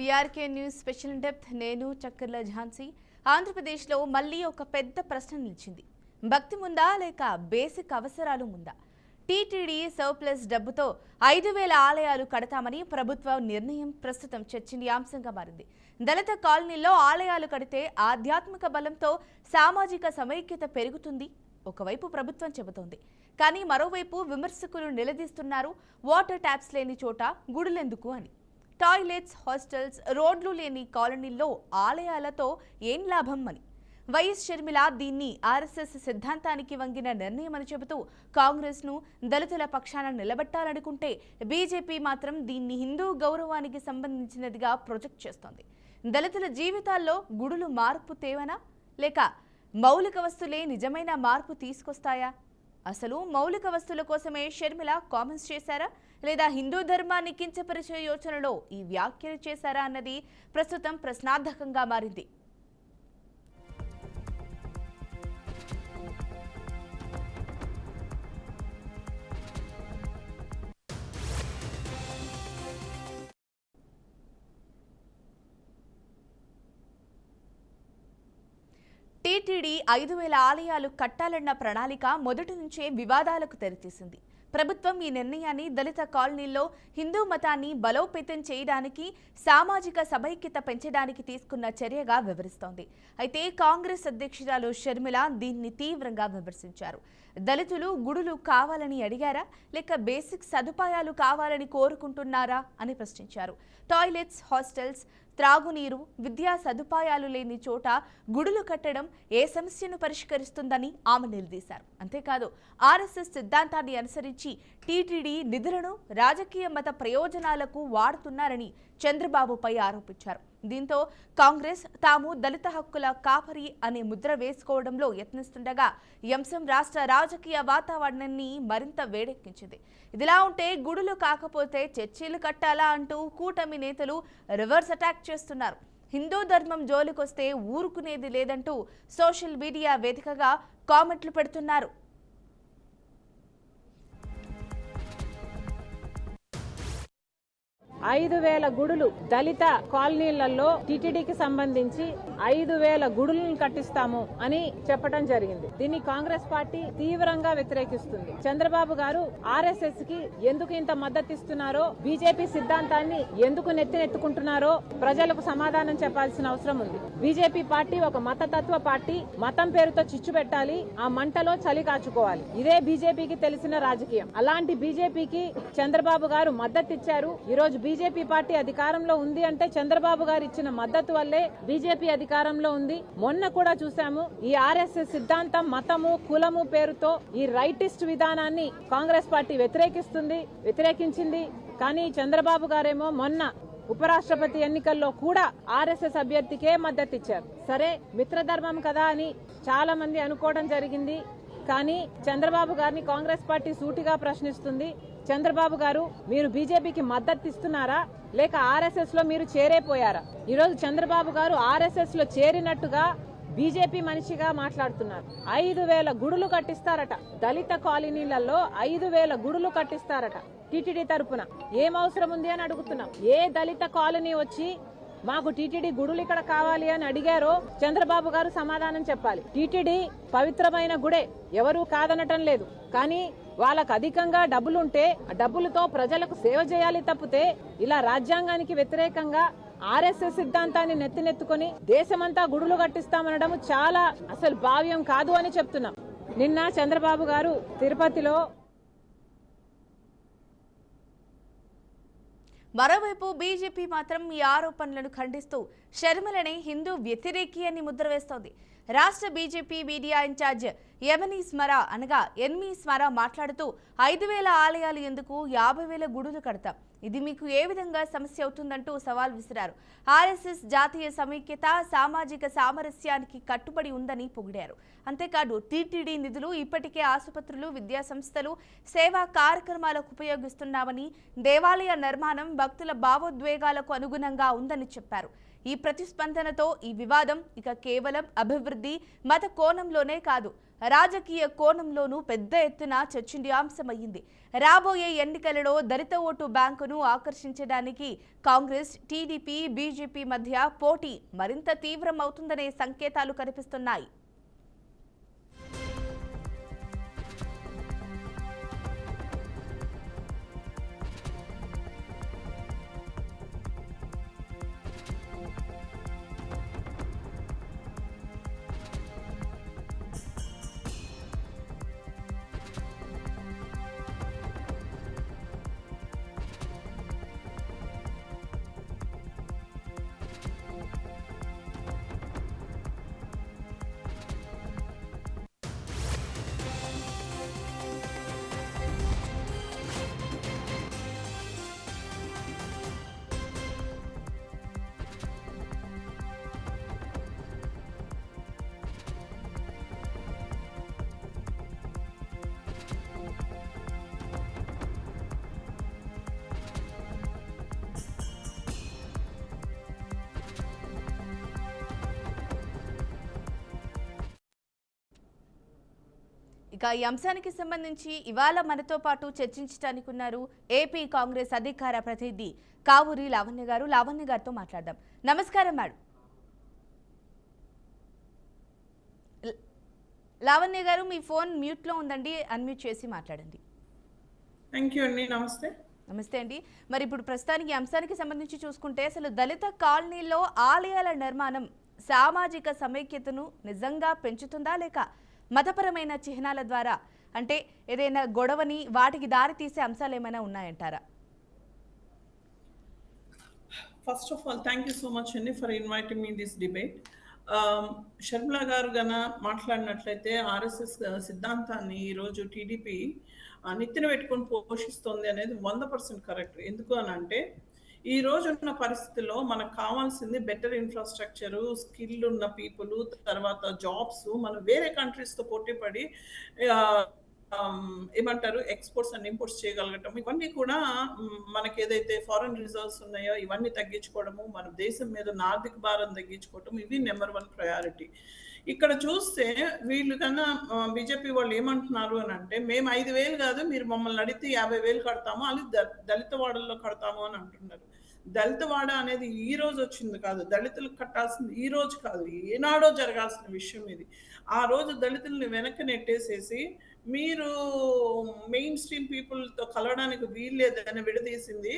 BRK news special depth నేను చక్కర్ల ఝాన్సీ. ఆంధ్రప్రదేశ్లో మళ్ళీ ఒక పెద్ద ప్రశ్న నిలిచింది. భక్తి ముందా లేక బేసిక్ అవసరాలు ముందా? టీటీడీ సర్ప్లస్ డబ్బుతో 5,000 ఆలయాలు కడతామని ప్రభుత్వ నిర్ణయం ప్రస్తుతం చర్చనీయాంశంగా మారింది. దళిత కాలనీల్లో ఆలయాలు కడితే ఆధ్యాత్మిక బలంతో సామాజిక సమైక్యత పెరుగుతుంది ఒకవైపు ప్రభుత్వం చెబుతోంది. కానీ మరోవైపు విమర్శకులు నిలదీస్తున్నారు, వాటర్ ట్యాప్స్ లేని చోట గుడులెందుకు అని. టాయిలెట్స్, హాస్టల్స్, రోడ్లు లేని కాలనీల్లో ఆలయాలతో ఏం లాభం అని. వైఎస్ షర్మిల దీన్ని ఆర్ఎస్ఎస్ సిద్ధాంతానికి వంగిన నిర్ణయమని చెబుతూ కాంగ్రెస్ను దళితుల పక్షాన నిలబెట్టాలనుకుంటే బీజేపీ మాత్రం దీన్ని హిందూ గౌరవానికి సంబంధించినదిగా ప్రొజెక్ట్ చేస్తోంది. దళితుల జీవితాల్లో గుడులు మార్పు తేవనా లేక మౌలిక వస్తువులే నిజమైన మార్పు తీసుకొస్తాయా? అసలు మౌలిక వస్తువుల కోసమే షర్మిల కామెంట్స్ చేశారా లేదా హిందూ ధర్మాన్ని కించపరిచే యోచనలో ఈ వ్యాఖ్యలు చేశారా అన్నది ప్రస్తుతం ప్రశ్నార్థకంగా మారింది. టీటీడీ 5,000 ఆలయాలు కట్టాలన్న ప్రణాళిక మొదటి నుంచే వివాదాలకు తెరతీసింది. ప్రభుత్వం ఈ నిర్ణయాన్ని దళిత కాలనీల్లో హిందూ మతాన్ని బలోపేతం చేయడానికి, సామాజిక సమైక్యత పెంచడానికి తీసుకున్న చర్యగా వివరిస్తోంది. అయితే కాంగ్రెస్ అధ్యక్షురాలు షర్మిల దీన్ని తీవ్రంగా విమర్శించారు. దళితులు గుడులు కావాలని అడిగారా లేక బేసిక్ సదుపాయాలు కావాలని కోరుకుంటున్నారా అని ప్రశ్నించారు. టాయిలెట్స్, హాస్టల్స్, త్రాగునీరు, విద్యా సదుపాయాలు లేని చోట గుడులు కట్టడం ఏ సమస్యను పరిష్కరిస్తుందని ఆమె నిలదీశారు. అంతేకాదు ఆర్ఎస్ఎస్ సిద్ధాంతాన్ని అనుసరించి టీటీడీ నిధులను రాజకీయ మత ప్రయోజనాలకు వాడుతున్నారని చంద్రబాబుపై ఆరోపించారు. దీంతో కాంగ్రెస్ తాము దళిత హక్కుల కాపరి అనే ముద్ర వేసుకోవడంలో యత్నిస్తుండగా ఈ అంశం రాష్ట్ర రాజకీయ వాతావరణాన్ని మరింత వేడెక్కించింది. ఇదిలా ఉంటే గుడులు కాకపోతే చర్చిలు కట్టాలా అంటూ కూటమి నేతలు రివర్స్ అటాక్ చేస్తున్నారు. హిందూ ధర్మం జోలికొస్తే ఊరుకునేది లేదంటూ సోషల్ మీడియా వేదికగా కామెంట్లు పెడుతున్నారు. ఐదు వేల గుడులు దళిత కాలనీలలో టీటీడీకి సంబంధించి 5,000 గుడులను కట్టిస్తాము అని చెప్పడం జరిగింది. దీన్ని కాంగ్రెస్ పార్టీ తీవ్రంగా వ్యతిరేకిస్తుంది. చంద్రబాబు గారు ఆర్ఎస్ఎస్ కి ఎందుకు ఇంత మద్దతు ఇస్తున్నారో, బీజేపీ సిద్ధాంతాన్ని ఎందుకు నెత్తినెత్తుకుంటున్నారో ప్రజలకు సమాధానం చెప్పాల్సిన అవసరం ఉంది. బీజేపీ పార్టీ ఒక మతతత్వ పార్టీ. మతం పేరుతో చిచ్చు పెట్టాలి, ఆ మంటలో చలి కాచుకోవాలి. ఇదే బీజేపీకి తెలిసిన రాజకీయం. అలాంటి బీజేపీకి చంద్రబాబు గారు మద్దతు ఇచ్చారు. ఈ రోజు బీజేపీ పార్టీ అధికారంలో ఉంది అంటే చంద్రబాబు గారు ఇచ్చిన మద్దతు వల్లే బీజేపీ అధికారంలో ఉంది. మొన్న కూడా చూసాము, ఈ ఆర్ఎస్ఎస్ సిద్ధాంతం, మతము, కులము పేరుతో ఈ రైటిస్ట్ విధానాన్ని కాంగ్రెస్ పార్టీ వ్యతిరేకించింది. కానీ చంద్రబాబు గారేమో మొన్న ఉపరాష్ట్రపతి ఎన్నికల్లో కూడా ఆర్ఎస్ఎస్ అభ్యర్థికే మద్దతు ఇచ్చారు. సరే, మిత్రధర్మం కదా అని చాలా మంది అనుకోవడం జరిగింది. కానీ చంద్రబాబు గారిని కాంగ్రెస్ పార్టీ సూటిగా ప్రశ్నిస్తుంది. చంద్రబాబు గారు, మీరు బీజేపీకి మద్దతు ఇస్తున్నారా లేక ఆర్ఎస్ఎస్ లో మీరు చేరేపోయారా? ఈరోజు చంద్రబాబు గారు ఆర్ఎస్ఎస్ లో చేరినట్టుగా బీజేపీ మనిషిగా మాట్లాడుతున్నారు. 5,000 గుడులు కట్టిస్తారట. దళిత కాలనీలలో 5,000 గుడులు కట్టిస్తారట టీటీడీ తరపున. ఏం అవసరం ఉంది అని అడుగుతున్నాం. ఏ దళిత కాలనీ వచ్చి మాకు టీటీడీ గుడులు ఇక్కడ కావాలి అని అడిగారో చంద్రబాబు గారు సమాధానం చెప్పాలి. టీటీడీ పవిత్రమైన గుడే, ఎవరూ కాదనటం లేదు. కానీ వాళ్ళకు అధికంగా డబ్బులుంటే ఆ డబ్బులతో ప్రజలకు సేవ చేయాలి తప్పితే ఇలా రాజ్యాంగానికి వ్యతిరేకంగా ఆర్ఎస్ఎస్ సిద్ధాంతాన్ని నెత్తినెత్తుకొని దేశమంతా గుడులు కట్టిస్తామనడం చాలా అసలు భావ్యం కాదు అని చెప్తున్నాం. నిన్న చంద్రబాబు గారు తిరుపతిలో. మరోవైపు బీజేపీ మాత్రం ఈ ఆరోపణలను ఖండిస్తూ షర్మిలని హిందూ వ్యతిరేకి అని ముద్ర వేస్తోంది. రాష్ట్ర బీజేపీ మీడియా ఇన్ఛార్జ్ ఎన్మీ స్మర మాట్లాడుతూ 5,000 ఆలయాలు ఎందుకు, 50,000 గుడులు కడతాం, ఇది మీకు ఏ విధంగా సమస్య అవుతుందంటూ సవాల్ విసిరారు. ఆర్ఎస్ఎస్ జాతీయ సమైక్యత, సామాజిక సామరస్యానికి కట్టుబడి ఉందని పొగిడారు. అంతేకాదు టీటీడీ నిధులు ఇప్పటికే ఆసుపత్రులు, విద్యా సంస్థలు, సేవా కార్యక్రమాలకు ఉపయోగిస్తున్నామని, దేవాలయ నిర్మాణం భక్తుల భావోద్వేగాలకు అనుగుణంగా ఉందని చెప్పారు. ఈ ప్రతిస్పందనతో ఈ వివాదం ఇక కేవలం అభివృద్ధి మత కోణంలోనే కాదు, రాజకీయ కోణంలోనూ పెద్ద ఎత్తున చర్చనీయాంశమయ్యింది. రాబోయే ఎన్నికలలో దళిత ఓటు బ్యాంకును ఆకర్షించడానికి కాంగ్రెస్, టీడీపీ, బీజేపీ మధ్య పోటీ మరింత తీవ్రమవుతుందనే సంకేతాలు కనిపిస్తున్నాయి. ఇక ఈ అంశానికి సంబంధించి ఇవాళ మనతో పాటు చర్చించడానికి ఉన్నారు ఏపీ కాంగ్రెస్ అధికార ప్రతినిధి కావూరి లావణ్య గారు. లావణ్య గారితో మాట్లాడదాం. నమస్కారం మేడం. లావణ్య గారు, మీ ఫోన్ మ్యూట్లో ఉందండి, అన్మ్యూట్ చేసి మాట్లాడండి. థ్యాంక్ యూ అండి. నమస్తే. నమస్తే అండి. మరి ఇప్పుడు ప్రస్తుతానికి ఈ అంశానికి సంబంధించి చూసుకుంటే అసలు దళిత కాలనీలో ఆలయాల నిర్మాణం సామాజిక సమైక్యతను నిజంగా పెంచుతుందా, లేక మతపరమైన చిహ్నాల ద్వారా అంటే ఏదైనా గొడవని వాటికి దారి తీసే అంశాలు ఏమైనా ఉన్నాయంటారా? First of all thank you so much అండి for inviting me this debate. Sharmila గారు గన మాట్లాడినట్లయితే ఆర్ఎస్ఎస్ సిద్ధాంతాన్ని ఈరోజు టీడీపీ నెత్తిన పెట్టుకొని పోషిస్తుంది అనేది 100% కరెక్ట్. ఎందుకు అని అంటే ఈ రోజు ఉన్న పరిస్థితుల్లో మనకు కావాల్సింది బెటర్ ఇన్ఫ్రాస్ట్రక్చరు, స్కిల్ ఉన్న పీపుల్, తర్వాత జాబ్స్. మనం వేరే కంట్రీస్తో పోటీపడి ఏమంటారు ఎక్స్పోర్ట్స్ అండ్ ఇంపోర్ట్స్ చేయగలగటం, ఇవన్నీ కూడా మనకి ఏదైతే ఫారెన్ రిజర్వ్స్ ఉన్నాయో ఇవన్నీ తగ్గించుకోవడము, మన దేశం మీద ఆర్థిక భారం తగ్గించుకోవటం, ఇవి నెంబర్ 1 ప్రయారిటీ. ఇక్కడ చూస్తే వీళ్ళు కన్నా బీజేపీ వాళ్ళు ఏమంటున్నారు అని అంటే, మేము 5,000 కాదు, మీరు మమ్మల్ని అడిగితే 50,000 కడతాము, అది దళిత వాడల్లో కడతాము అని అంటున్నారు. దళిత వాడ అనేది ఈ రోజు వచ్చింది కాదు, దళితులకు కట్టాల్సింది ఈ రోజు కాదు, ఏనాడో జరగాల్సిన విషయం ఇది. ఆ రోజు దళితుల్ని వెనక్కి నెట్టేసేసి మీరు మెయిన్ స్ట్రీమ్ పీపుల్తో కలవడానికి వీల్లేదని విడదీసింది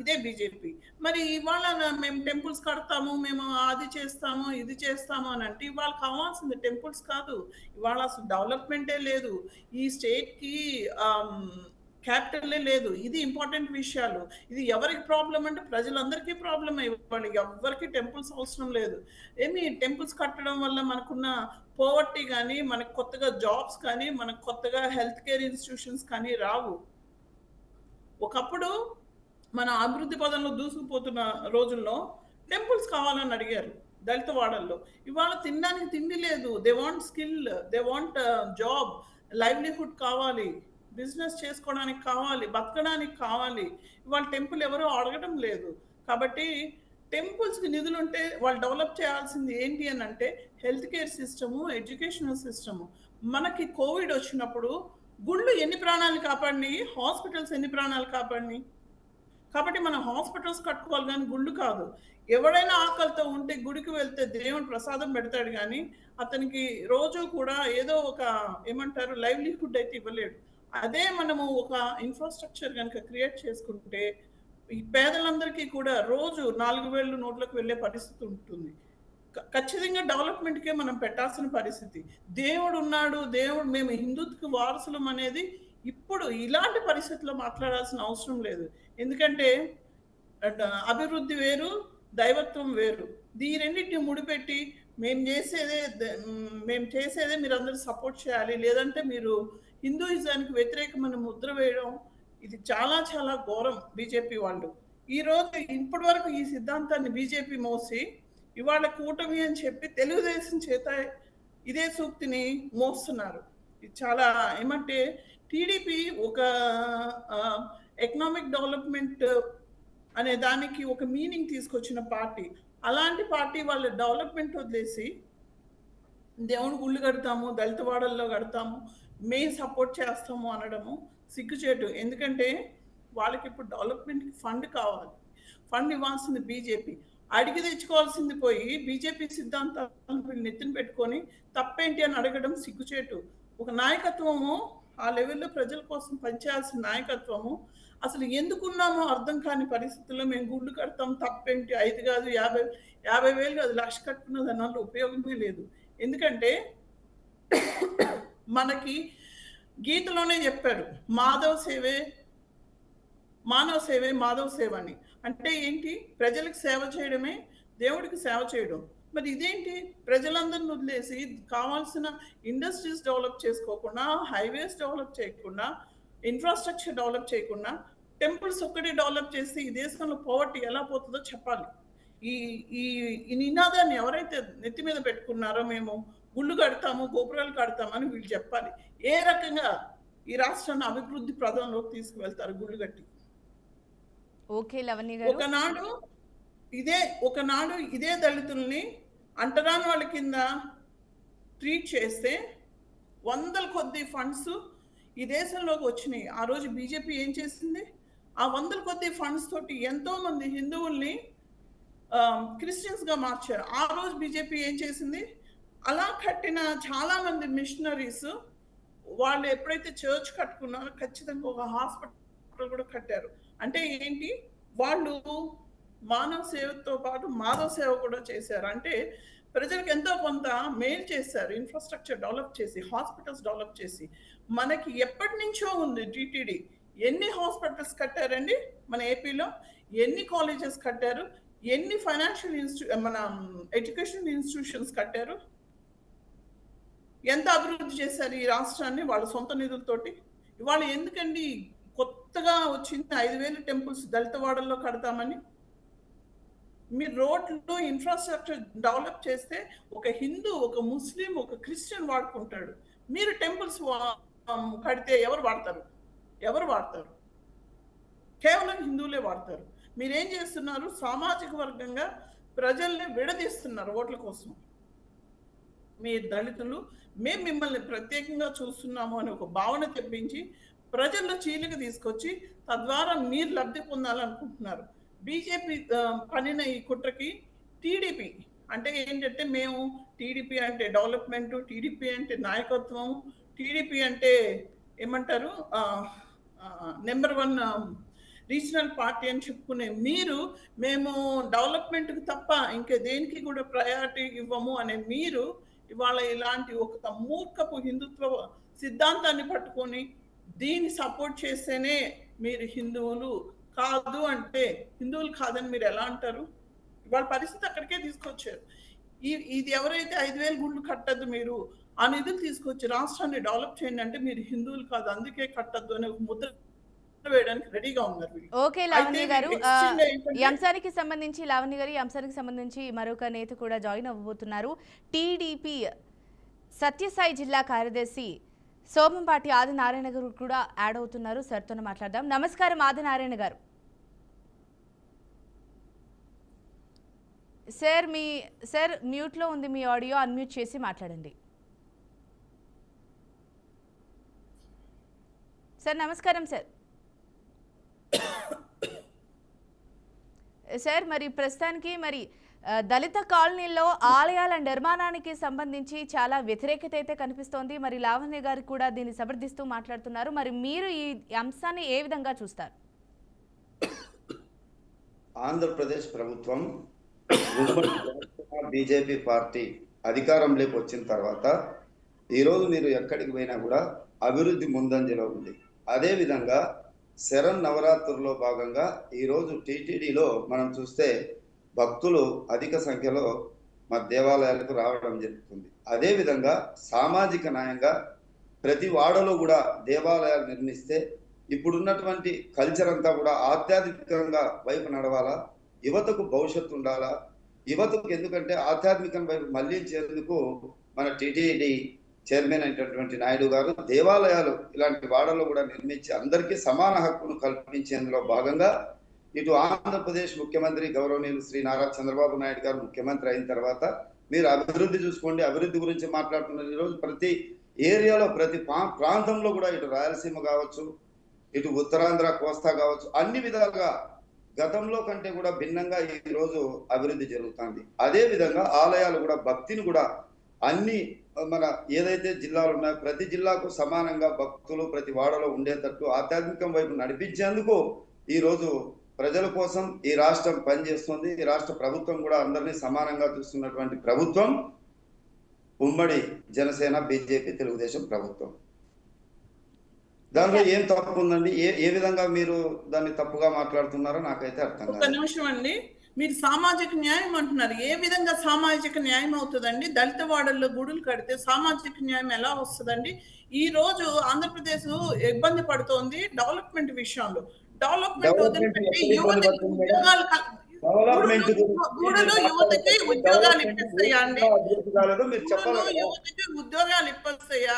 ఇదే బీజేపీ. మరి ఇవాళ మేము టెంపుల్స్ కడతాము, మేము అది చేస్తాము, ఇది చేస్తాము అని అంటే ఇవాళ కావాల్సింది టెంపుల్స్ కాదు, ఇవాళ అసలు డెవలప్మెంటే లేదు, ఈ స్టేట్కి క్యాపిటల్లే లేదు. ఇది ఇంపార్టెంట్ విషయాలు. ఇది ఎవరికి ప్రాబ్లం అంటే ప్రజలందరికీ ప్రాబ్లం. వాళ్ళకి ఎవరికి టెంపుల్స్ అవసరం లేదు. ఏమి టెంపుల్స్ కట్టడం వల్ల మనకున్న పోవర్టీ కానీ, మనకు కొత్తగా జాబ్స్ కానీ, మనకు కొత్తగా హెల్త్ కేర్ ఇన్స్టిట్యూషన్స్ కానీ రావు. ఒకప్పుడు మన అభివృద్ధి పదంలో దూసుకుపోతున్న రోజుల్లో టెంపుల్స్ కావాలని అడిగారు దళిత వాడల్లో. ఇవాళ తినడానికి తిండి లేదు. They want skill, they want job, livelihood కావాలి, బిజినెస్ చేసుకోవడానికి కావాలి, బతకడానికి కావాలి. ఇవాళ టెంపుల్ ఎవరో అడగడం లేదు. కాబట్టి టెంపుల్స్కి నిధులు ఉంటే వాళ్ళు డెవలప్ చేయాల్సింది ఏంటి అని అంటే health care system, educational system. మనకి కోవిడ్ వచ్చినప్పుడు గుళ్ళు ఎన్ని ప్రాణాలు కాపాడినాయి, హాస్పిటల్స్ ఎన్ని ప్రాణాలు కాపాడినాయి. కాబట్టి మనం హాస్పిటల్స్ కట్టుకోవాలి కానీ గుళ్ళు కాదు. ఎవడైనా ఆకలితో ఉంటే గుడికి వెళ్తే దేవుడు ప్రసాదం పెడతాడు కానీ అతనికి రోజు కూడా ఏదో ఒక ఏమంటారు లైవ్లీహుడ్ అయితే ఇవ్వలేడు. అదే మనము ఒక ఇన్ఫ్రాస్ట్రక్చర్ కనుక క్రియేట్ చేసుకుంటే ఈ పేదలందరికీ కూడా రోజు 4,000 నోట్లకు వెళ్ళే పరిస్థితి ఉంటుంది. ఖచ్చితంగా డెవలప్మెంట్కే మనం పెట్టాల్సిన పరిస్థితి. దేవుడు ఉన్నాడు, దేవుడు మేము హిందుత్వకు వారసులం అనేది ఇప్పుడు ఇలాంటి పరిస్థితుల్లో మాట్లాడాల్సిన అవసరం లేదు. ఎందుకంటే అభివృద్ధి వేరు, దైవత్వం వేరు. ఈ రెండింటిని ముడిపెట్టి మేము చేసేదే మీరు అందరూ సపోర్ట్ చేయాలి, లేదంటే మీరు హిందూయిజానికి వ్యతిరేకమైన ముద్ర వేయడం ఇది చాలా చాలా ఘోరం. బీజేపీ వాళ్ళు ఈరోజు ఇప్పటి వరకు ఈ సిద్ధాంతాన్ని బీజేపీ మోసి ఇవాళ కూటమి అని చెప్పి తెలుగుదేశం చేత ఇదే సూక్తిని మోస్తున్నారు. ఇది చాలా ఏమంటే టీడీపీ ఒక ఎకనామిక్ డెవలప్మెంట్ అనే దానికి ఒక మీనింగ్ తీసుకొచ్చిన పార్టీ. అలాంటి పార్టీ వాళ్ళు డెవలప్మెంట్ వదిలేసి దేవుని గుళ్ళు కడతాము, దళిత వాడల్లో కడతాము, మేము సపోర్ట్ చేస్తాము అనడము సిగ్గుచేటు. ఎందుకంటే వాళ్ళకి ఇప్పుడు డెవలప్మెంట్కి ఫండ్ కావాలి. ఫండ్ ఇవ్వాల్సింది బీజేపీ. అడిగి తెచ్చుకోవాల్సింది పోయి బీజేపీ సిద్ధాంతాలను వీళ్ళు నెత్తిన పెట్టుకొని తప్పేంటి అని అడగడం సిగ్గుచేటు. ఒక నాయకత్వము ఆ లెవెల్లో ప్రజల కోసం పనిచేయాల్సిన నాయకత్వము అసలు ఎందుకున్నామో అర్థం కాని పరిస్థితుల్లో మేము గుళ్ళు కడతాం తప్పేంటి, 5 కాదు 50,000 కాదు, 1,00,000 కట్టుకున్న దానివల్ల ఉపయోగమే లేదు. ఎందుకంటే మనకి గీతలోనే చెప్పారు మానవ సేవే మాధవ సేవ అని. అంటే ఏంటి? ప్రజలకు సేవ చేయడమే దేవుడికి సేవ చేయడం. మరి ఇదేంటి? ప్రజలందరిని వదిలేసి కావాల్సిన ఇండస్ట్రీస్ డెవలప్ చేసుకోకుండా, హైవేస్ డెవలప్ చేయకుండా, ఇన్ఫ్రాస్ట్రక్చర్ డెవలప్ చేయకుండా, టెంపుల్స్ ఒక్కటి డెవలప్ చేస్తే ఈ దేశంలో పోవర్టీ ఎలా పోతుందో చెప్పాలి. ఈ ఈ నినాదాన్ని ఎవరైతే నెత్తి మీద పెట్టుకున్నారో మేము గుళ్ళు కడతాము, గోపురాలు కడతామని వీళ్ళు చెప్పాలి. ఏ రకంగా ఈ రాష్ట్రాన్ని అభివృద్ధి ప్రదంలోకి తీసుకువెళ్తారు గుళ్ళు కట్టి? ఓకే లవణ్య గారు. ఒకనాడు ఇదే దళితుల్ని అంటరాని వాళ్ళ కింద ట్రీట్ చేస్తే 100 కొద్ది ఫండ్స్ ఈ దేశంలోకి వచ్చినాయి. ఆ రోజు బీజేపీ ఏం చేసింది? ఆ 100 కొద్ది ఫండ్స్ తోటి ఎంతో మంది హిందువుల్ని క్రిస్టియన్స్గా మార్చారు. ఆ రోజు బీజేపీ ఏం చేసింది? అలా కట్టిన చాలా మంది మిషనరీస్ వాళ్ళు ఎప్పుడైతే చర్చ్ కట్టుకున్నారో ఖచ్చితంగా ఒక హాస్పిటల్ కూడా కట్టారు. అంటే ఏంటి? వాళ్ళు మానవ సేవతో పాటు మాధవ సేవ కూడా చేశారు. అంటే ప్రజలకు ఎంతో కొంత మేలు చేశారు. ఇన్ఫ్రాస్ట్రక్చర్ డెవలప్ చేసి, హాస్పిటల్స్ డెవలప్ చేసి. మనకి ఎప్పటి నుంచో ఉంది టీటీడీ. ఎన్ని హాస్పిటల్స్ కట్టారండి మన ఏపీలో? ఎన్ని కాలేజెస్ కట్టారు? ఎన్ని ఫైనాన్షియల్ మన ఎడ్యుకేషన్ ఇన్స్టిట్యూషన్స్ కట్టారు? ఎంత అభివృద్ధి చేశారు ఈ రాష్ట్రాన్ని వాళ్ళ సొంత నిధులతోటి? ఇవాళ ఎందుకండి కొత్తగా వచ్చింది 5,000 టెంపుల్స్ దళిత వాడల్లో కడతామని? మీరు రోడ్లు ఇన్ఫ్రాస్ట్రక్చర్ డెవలప్ చేస్తే ఒక హిందూ, ఒక ముస్లిం, ఒక క్రిస్టియన్ వాడుకుంటాడు. మీరు టెంపుల్స్ కడితే ఎవరు వాడతారు? కేవలం హిందువులే వాడతారు. మీరేం చేస్తున్నారు? సామాజిక వర్గంగా ప్రజల్ని విడదీస్తున్నారు ఓట్ల కోసం. మీరు దళితులు మేము మిమ్మల్ని ప్రత్యేకంగా చూస్తున్నాము అని ఒక భావన తెప్పించి ప్రజల్లో చీలిక తీసుకొచ్చి తద్వారా మీరు లబ్ధి పొందాలనుకుంటున్నారు. బీజేపీ పనిన ఈ కుట్రకి టీడీపీ అంటే ఏంటంటే, మేము టీడీపీ అంటే డెవలప్మెంట్, టీడీపీ అంటే నాయకత్వం, టీడీపీ అంటే ఏమంటారు నెంబర్ 1 రీజనల్ పార్టీ అని చెప్పుకునే మీరు, మేము డెవలప్మెంట్కి తప్ప ఇంకే దేనికి కూడా ప్రయారిటీ ఇవ్వము అనే మీరు ఇవాళ ఇలాంటి ఒక మూర్ఖపు హిందుత్వ సిద్ధాంతాన్ని పట్టుకొని దీన్ని సపోర్ట్ చేస్తేనే మీరు హిందువులు కాదు అంటే, హిందువులు కాదని మీరు ఎలా అంటారు? ఇవాళ పరిస్థితి అక్కడికే తీసుకొచ్చారు. ఇది ఎవరైతే 5,000 గుళ్ళు కట్టద్దు మీరు, ఆ నిధులు తీసుకొచ్చి రాష్ట్రాన్ని డెవలప్ చేయండి అంటే మీరు హిందువులు కాదు అందుకే కట్టద్దు అనే ఒక ముద్ర వేయడానికి రెడీగా ఉన్నారు. ఓకే లావణ్య గారు, ఈ అంశానికి సంబంధించి మరొక నేత కూడా జాయిన్ అవ్వబోతున్నారు. టీడీపీ సత్యసాయి జిల్లా కార్యదర్శి సోమంపాటి ఆదినారాయణ గారు కూడా యాడ్ అవుతున్నారు. సార్తో మాట్లాడదాం. నమస్కారం ఆదినారాయణ గారు. సార్ మ్యూట్లో ఉంది మీ ఆడియో, అన్మ్యూట్ చేసి మాట్లాడండి. సార్ నమస్కారం సార్. సార్ మరి ప్రస్తుతానికి దళిత కాలనీలో ఆలయాల నిర్మాణానికి సంబంధించి చాలా వ్యతిరేకత అయితే కనిపిస్తోంది. మరి లావణ్య గారు కూడా దీన్ని సమర్థిస్తూ మాట్లాడుతున్నారు. మరి మీరు ఈ అంశాన్ని ఏ విధంగా చూస్తారు? ఆంధ్రప్రదేశ్ ప్రభుత్వం బీజేపీ పార్టీ అధికారంలోకి వచ్చిన తర్వాత ఈరోజు మీరు ఎక్కడికి పోయినా కూడా అభివృద్ధి ముందంజలో ఉంది. అదేవిధంగా శరణ్ నవరాత్రుల్లో భాగంగా ఈరోజు టీటీడీలో మనం చూస్తే భక్తులు అధిక సంఖ్యలో మా దేవాలయాలకు రావడం జరుగుతుంది. అదేవిధంగా సామాజిక న్యాయంగా ప్రతి వాడలో కూడా దేవాలయాలు నిర్మిస్తే ఇప్పుడున్నటువంటి కల్చర్ అంతా కూడా ఆధ్యాత్మికంగా వైపు నడవాలా, యువతకు భవిష్యత్తు ఉండాలా. యువతకు ఎందుకంటే ఆధ్యాత్మికం వైపు మళ్లించేందుకు మన టీటీడీ చైర్మన్ అయినటువంటి నాయుడు గారు దేవాలయాలు ఇలాంటి వాడలో కూడా నిర్మించి అందరికీ సమాన హక్కును కల్పించేందులో భాగంగా ఇటు ఆంధ్రప్రదేశ్ ముఖ్యమంత్రి గౌరవనీయులు శ్రీ నారా చంద్రబాబు నాయుడు గారు ముఖ్యమంత్రి అయిన తర్వాత మీరు అభివృద్ధి చూసుకోండి, అభివృద్ధి గురించి మాట్లాడుతున్నారు. ఈరోజు ప్రతి ఏరియాలో ప్రతి ప్రాంతంలో కూడా ఇటు రాయలసీమ కావచ్చు, ఇటు ఉత్తరాంధ్ర కోస్తా కావచ్చు, అన్ని విధాలుగా గతంలో కంటే కూడా భిన్నంగా ఈ రోజు అభివృద్ధి జరుగుతుంది. అదే విధంగా ఆలయాలు కూడా భక్తిని కూడా అన్ని మన ఏదైతే జిల్లాలు ఉన్నాయో ప్రతి జిల్లాకు సమానంగా భక్తులు ప్రతి వాడలో ఉండేటట్టు ఆధ్యాత్మికం వైపు నడిపించేందుకు ఈ రోజు ప్రజల కోసం ఈ రాష్ట్రం పనిచేస్తుంది. ఈ రాష్ట్ర ప్రభుత్వం కూడా అందరినీ సమానంగా చూస్తున్నటువంటి ప్రభుత్వం ఉమ్మడి జనసేన బీజేపీ తెలుగుదేశం ప్రభుత్వం. దాంట్లో ఏం తప్పు ఉందండి? ఏ విధంగా మీరు దాన్ని తప్పుగా మాట్లాడుతున్నారో నాకైతే అర్థం కాదు. ఒక నిమిషం అండి, మీరు సామాజిక న్యాయం అంటున్నారు. ఏ విధంగా సామాజిక న్యాయం అవుతుందండి? దళిత వాడల్లో గుడులు కడితే సామాజిక న్యాయం ఎలా వస్తుందండి? ఈ రోజు ఆంధ్రప్రదేశ్ ఇబ్బంది పడుతోంది డెవలప్మెంట్ విషయంలో. డెవలప్మెంట్ వదిలిపెట్టి యువతకి ఉద్యోగాలు గుడులు యువతకి ఉద్యోగాలు ఇప్పిస్తాయా అండి? యువతకి ఉద్యోగాలు ఇప్పిస్తాయా?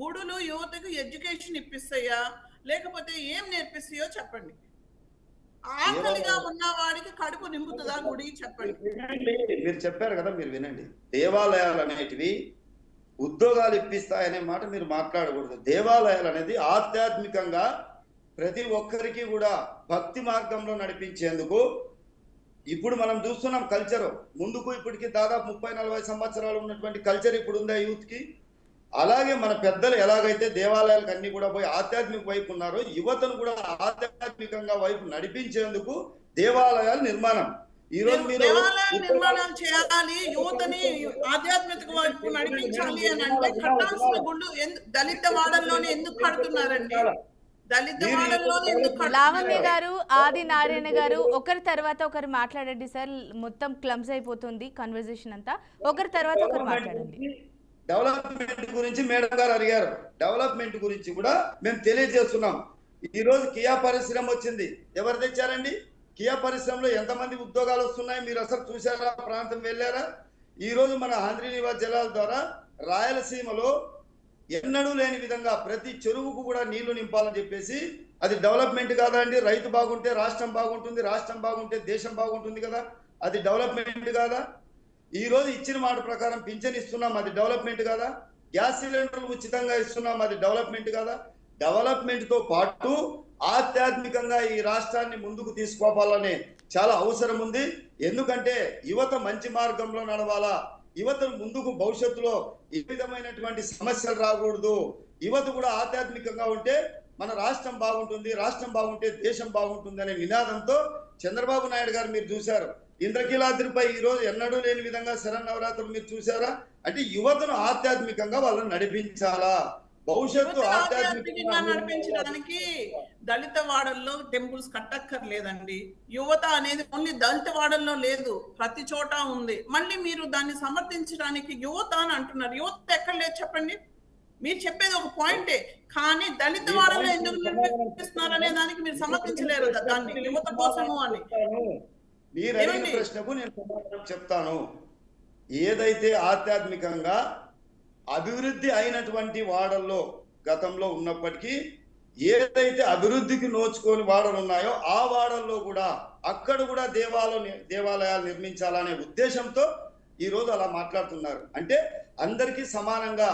గుడులు యువతకు ఎడ్యుకేషన్ ఇప్పిస్తాయా? లేకపోతే ఏం నేర్పిస్తాయో చెప్పండి. ఆకలిగా ఉన్న వాడికి కడుపు నింపుతుందా గుడి? చెప్పండి. మీరు చెప్పారు కదా, మీరు వినండి. దేవాలయాలు అనేటివి ఉద్యోగాలు ఇప్పిస్తాయనే మాట మీరు మాట్లాడకూడదు. దేవాలయాలు అనేది ఆధ్యాత్మికంగా ప్రతి ఒక్కరికి కూడా భక్తి మార్గంలో నడిపించేందుకు ఇప్పుడు మనం చూస్తున్నాం కల్చర్. ముందుకు ఇప్పటికి దాదాపు 30-40 సంవత్సరాలు ఉన్నటువంటి కల్చర్ ఇప్పుడు ఉందా యూత్ కి? అలాగే మన పెద్దలు ఎలాగైతే దేవాలయాలకు అన్ని కూడా పోయి ఆధ్యాత్మిక వైపు ఉన్నారో యువతను కూడా ఆధ్యాత్మికంగా వైపు నడిపించేందుకు దేవాలయాల నిర్మాణం. ఈ రోజు మీరు దేవాలయాల నిర్మాణం చేయాలి, యువతని ఆధ్యాత్మిక వైపు నడిపించాలి అని అంటే కట్టాల్సిన గుళ్ళు దళిత వాడల్లోనే ఎందుకు కడుతున్నారండి? దళిత వాడల్లోనే ఎందుకు? లావణ్య గారు, ఆది నారాయణ గారు, ఒకరి తర్వాత ఒకరు మాట్లాడండి సార్. మొత్తం క్లమ్స్ అయిపోతుంది కన్వర్జేషన్ అంతా. ఒకరి తర్వాత ఒకరు మాట్లాడండి. డెవలప్మెంట్ గురించి మేడం గారు అడిగారు. డెవలప్మెంట్ గురించి కూడా మేము తెలియజేస్తున్నాం. ఈ రోజు కియా పరిశ్రమ వచ్చింది. ఎవరు తెచ్చారండి? కియా పరిశ్రమలో ఎంతమంది ఉద్యోగాలు వస్తున్నాయి మీరు అసలు చూసారా? ప్రాంతం వెళ్ళారా? ఈ రోజు మన ఆంధ్ర నివాస్ జలాల ద్వారా రాయలసీమలో ఎన్నడూ లేని విధంగా ప్రతి చెరువుకు కూడా నీళ్లు నింపాలని చెప్పేసి, అది డెవలప్మెంట్ కాదా అండి? రైతు బాగుంటే రాష్ట్రం బాగుంటుంది, రాష్ట్రం బాగుంటే దేశం బాగుంటుంది కదా. అది డెవలప్మెంట్ కాదా? ఈ రోజు ఇచ్చిన మాట ప్రకారం పింఛన్ ఇస్తున్నాం, అది డెవలప్మెంట్ కాదా? గ్యాస్ సిలిండర్లు ఉచితంగా ఇస్తున్నాం, అది డెవలప్మెంట్ కాదా? డెవలప్మెంట్ తో పాటు ఆధ్యాత్మికంగా ఈ రాష్ట్రాన్ని ముందుకు తీసుకోవాలనే చాలా అవసరం ఉంది. ఎందుకంటే యువత మంచి మార్గంలో నడవాలా, యువతను ముందుకు భవిష్యత్తులో ఏ విధమైనటువంటి సమస్యలు రాకూడదు. యువత కూడా ఆధ్యాత్మికంగా ఉంటే మన రాష్ట్రం బాగుంటుంది, రాష్ట్రం బాగుంటే దేశం బాగుంటుంది అనే నినాదంతో చంద్రబాబు నాయుడు గారు మీరు చూశారు. ఇంద్రకీలాద్రిపై ఈ రోజు ఎన్నడూ లేని విధంగా శరన్నవరాత్రులు మీరు చూసారా? అంటే యువతను ఆధ్యాత్మికంగా వాళ్ళని నడిపించాలా, భవిష్యత్తు ఆధ్యాత్మికంగా నడిపించడానికి దళిత వాడల్లో టెంపుల్స్ కట్టక్కర్లేదండి. యువత అనేది ఓన్లీ దళిత వాడల్లో లేదు, ప్రతి చోట ఉంది. మళ్ళీ మీరు దాన్ని సమర్థించడానికి యువత అని అంటున్నారు. యువత ఎక్కడ లేదు చెప్పండి. మీరు చెప్పేది ఒక పాయింటే, కానీ దళిత వాడల్లో ఎందుకు నడిపిస్తున్నారు అనే దానికి మీరు సమర్థించలేరు దాన్ని యువత కోసము అని. మీరు అడిగిన ప్రశ్నకు నేను సమాధానం చెప్తాను. ఏదైతే ఆధ్యాత్మికంగా అభివృద్ధి అయినటువంటి వాడల్లో గతంలో ఉన్నప్పటికీ ఏదైతే అభివృద్ధికి నోచుకొని వాడలు ఉన్నాయో ఆ వాడల్లో కూడా అక్కడ కూడా దేవాలయాలు నిర్మించాలనే ఉద్దేశంతో ఈ రోజు అలా మాట్లాడుతున్నారు. అంటే అందరికీ సమానంగా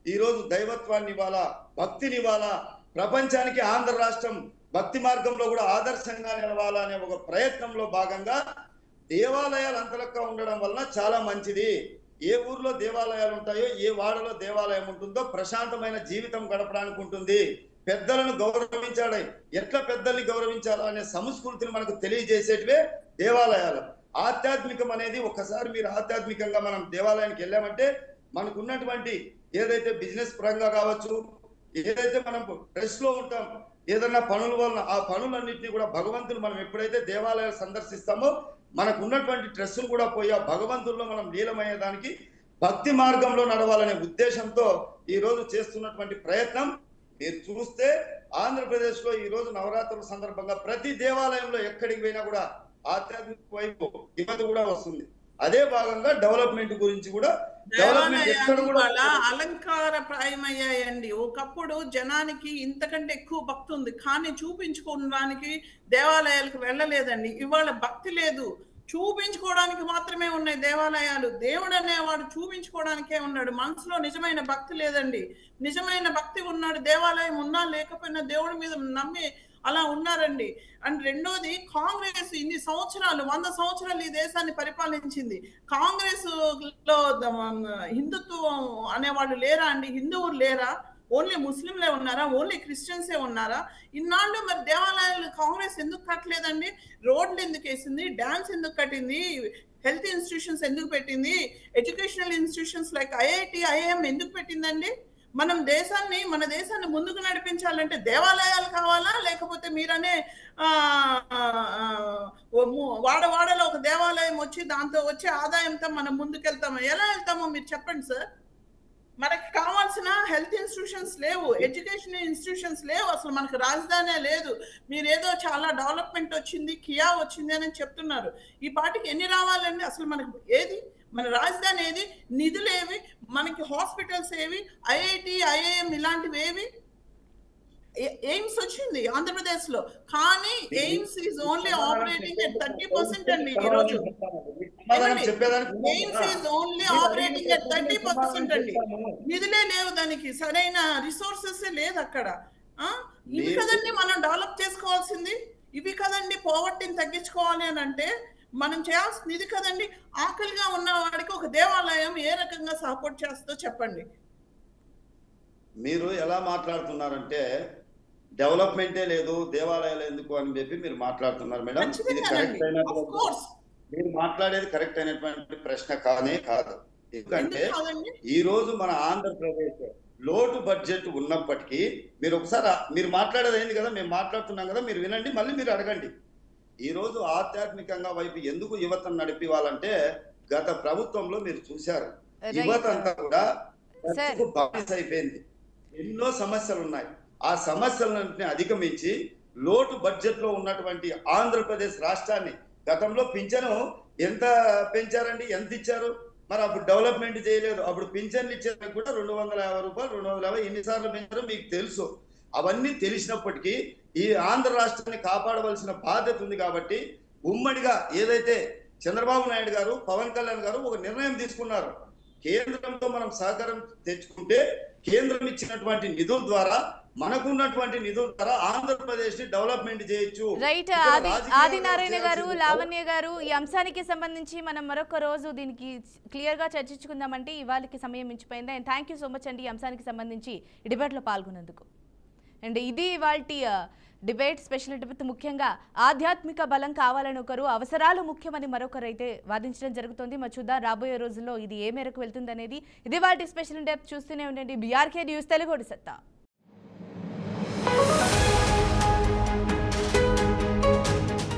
ఈ రోజు దైవత్వాన్ని ఇవ్వాలా, భక్తిని ఇవ్వాలా, ప్రపంచానికి ఆంధ్ర రాష్ట్రం భక్తి మార్గంలో కూడా ఆదర్శంగా నిలవాలా అనే ఒక ప్రయత్నంలో భాగంగా దేవాలయాలు అంతలక్క ఉండడం వలన చాలా మంచిది. ఏ ఊర్లో దేవాలయాలు ఉంటాయో, ఏ వాడలో దేవాలయం ఉంటుందో ప్రశాంతమైన జీవితం గడపడానికి ఉంటుంది. పెద్దలను గౌరవించాలి, ఎట్లా పెద్దల్ని గౌరవించాలో అనే సంస్కృతిని మనకు తెలియజేసేటివే దేవాలయాలు. ఆధ్యాత్మికం అనేది ఒక్కసారి మీరు ఆధ్యాత్మికంగా మనం దేవాలయానికి వెళ్ళామంటే మనకు ఉన్నటువంటి ఏదైతే బిజినెస్ పరంగా కావచ్చు, ఏదైతే మనం స్ట్రెస్ లో ఉంటాం, ఏదన్నా పనుల వలన ఆ పనులన్నింటినీ కూడా భగవంతుని మనం ఎప్పుడైతే దేవాలయాలు సందర్శిస్తామో మనకు ఉన్నటువంటి స్ట్రెస్ను కూడా పోయి ఆ భగవంతుల్లో మనం లీలమయ్యేదానికి భక్తి మార్గంలో నడవాలనే ఉద్దేశంతో ఈ రోజు చేస్తున్నటువంటి ప్రయత్నం మీరు చూస్తే ఆంధ్రప్రదేశ్ లో ఈ రోజు నవరాత్రుల సందర్భంగా ప్రతి దేవాలయంలో ఎక్కడికి పోయినా కూడా ఆధ్యాత్మిక వైపు యువత కూడా వస్తుంది. అదే భాగంగా డెవలప్మెంట్ గురించి కూడా డెవలప్మెంట్ ఎక్కడ దేవాలయాలు కూడా వాళ్ళ అలంకార ప్రాయమయ్యాయండి. ఒకప్పుడు జనానికి ఇంతకంటే ఎక్కువ భక్తి ఉంది, కానీ చూపించుకోవడానికి దేవాలయాలకు వెళ్ళలేదండి. ఇవాళ భక్తి లేదు, చూపించుకోవడానికి మాత్రమే ఉన్నాయి దేవాలయాలు. దేవుడు అనేవాడు చూపించుకోవడానికే ఉన్నాడు, మనసులో నిజమైన భక్తి లేదండి. నిజమైన భక్తి ఉన్నాడు, దేవాలయం ఉన్నా లేకపోయినా దేవుడి మీద నమ్మి అలా ఉన్నారండి. అండ్ రెండోది, కాంగ్రెస్ ఇన్ని సంవత్సరాలు 100 సంవత్సరాలు ఈ దేశాన్ని పరిపాలించింది. కాంగ్రెస్ లో హిందుత్వం అనేవాళ్ళు లేరా అండి? హిందువులు లేరా? ఓన్లీ ముస్లింలే ఉన్నారా? ఓన్లీ క్రిస్టియన్సే ఉన్నారా? ఇన్నాళ్ళు మరి దేవాలయాలు కాంగ్రెస్ ఎందుకు కట్టలేదండి? రోడ్లు ఎందుకు వేసింది? డ్యామ్స్ ఎందుకు కట్టింది? హెల్త్ ఇన్స్టిట్యూషన్స్ ఎందుకు పెట్టింది? Educational institutions like IIT, IIM ఎందుకు పెట్టిందండి? మన దేశాన్ని ముందుకు నడిపించాలంటే దేవాలయాలు కావాలా, లేకపోతే మీరనే వాడవాడలో ఒక దేవాలయం వచ్చి దాంతో వచ్చే ఆదాయంతో మనం ముందుకెళ్తామో? ఎలా వెళ్తామో మీరు చెప్పండి సార్. మనకి కావాల్సిన హెల్త్ ఇన్స్టిట్యూషన్స్ లేవు, ఎడ్యుకేషన్ ఇన్స్టిట్యూషన్స్ లేవు, అసలు మనకు రాజధానే లేదు. మీరేదో చాలా డెవలప్మెంట్ వచ్చింది, కియా వచ్చింది అని చెప్తున్నారు. ఈ పాటికి ఎన్ని రావాలండి? అసలు మనకు ఏది మన రాజధాని ఏది? నిధులు ఏవి? మనకి హాస్పిటల్స్ ఏవి? ఐఐటి, ఐఐఎం ఇలాంటివి ఏవి? ఎయిమ్స్ వచ్చింది ఆంధ్రప్రదేశ్ లో, కానీ AIIMS is only operating at 30% అండి ఈరోజు. AIIMS is only operating at 30% అండి. నిధులే లేవు, దానికి సరైన రిసోర్సెస్ లేదు అక్కడ. ఇవి కదండి మనం డెవలప్ చేసుకోవాల్సింది, ఇవి కదండి పోవర్టీని తగ్గించుకోవాలి అని అంటే మనం చేయాల్సింది ఇది కదండి. ఆకలిగా ఉన్న వాడికి ఒక దేవాలయం ఏ రకంగా సపోర్ట్ చేస్తుందో చెప్పండి. మీరు ఎలా మాట్లాడుతున్నారంటే డెవలప్మెంటే లేదు, దేవాలయాలు ఎందుకు అని చెప్పి మీరు మాట్లాడుతున్నారు మేడం. ఇది కరెక్ట్ అయినటువంటి, మీరు మాట్లాడేది కరెక్ట్ అయినటువంటి ప్రశ్న కానే కాదు. ఎందుకంటే ఈ రోజు మన ఆంధ్రప్రదేశ్ లోటు బడ్జెట్ ఉన్నప్పటికీ మీరు ఒకసారి మీరు మాట్లాడేది అయింది కదా, మేము మాట్లాడుతున్నాం కదా, మీరు వినండి, మళ్ళీ మీరు అడగండి. ఈ రోజు ఆధ్యాత్మికంగా వైపు ఎందుకు యువతను నడిపివ్వాలంటే గత ప్రభుత్వంలో మీరు చూశారు, యువత అంతా కూడా బానిస అయిపోయింది. ఎన్నో సమస్యలు ఉన్నాయి, ఆ సమస్యలన్నింటినీ అధిగమించి లోటు బడ్జెట్ లో ఉన్నటువంటి ఆంధ్రప్రదేశ్ రాష్ట్రాన్ని, గతంలో పింఛను ఎంత పెంచారండి, ఎంత ఇచ్చారు? మరి అప్పుడు డెవలప్మెంట్ చేయలేదు. అప్పుడు పింఛన్లు ఇచ్చేందుకు కూడా 250 రూపాయలు, 250 ఎన్నిసార్లు పెంచారో మీకు తెలుసు. అవన్నీ తెలిసినప్పటికీ ఈ ఆంధ్ర రాష్ట్రాన్ని కాపాడవలసిన బాధ్యత ఉంది. కాబట్టి ఉమ్మడిగా ఏదైతే చంద్రబాబు నాయుడు గారు, పవన్ కళ్యాణ్ గారు ఒక నిర్ణయం తీసుకున్నారు, కేంద్రంతో మనం సహకారం తెచ్చుకుంటే కేంద్రం ఇచ్చినటువంటి నిధుల ద్వారా, మనకున్నటువంటి నిధుల ద్వారా ఆంధ్రప్రదేశ్ ని డెవలప్మెంట్ చేయొచ్చు. రైట్. ఆదినారాయణ గారు, లావణ్య గారు, ఈ అంశానికి సంబంధించి మనం మరొక రోజు దీనికి క్లియర్ గా చర్చించుకుందామంటే ఇవాళకి సమయం మించిపోయింది. And thank you so much అండి ఈ అంశానికి సంబంధించి ఈ డిబేట్ లో పాల్గొన్నందుకు. అండ్ ఇది ఇవాల్టి డిబేట్ స్పెషల్ డిబేట్. ముఖ్యంగా ఆధ్యాత్మిక బలం కావాలని ఒకరు, అవసరాలు ముఖ్యమని మరొకరు అయితే వాదించడం జరుగుతుంది. మరి చూద్దాం రాబోయే రోజుల్లో ఇది ఏ మేరకు వెళ్తుంది అనేది. ఇది వాటి స్పెషల్ డిబేట్. చూస్తూనే ఉండండి BRK న్యూస్ తెలుగు సత్తా.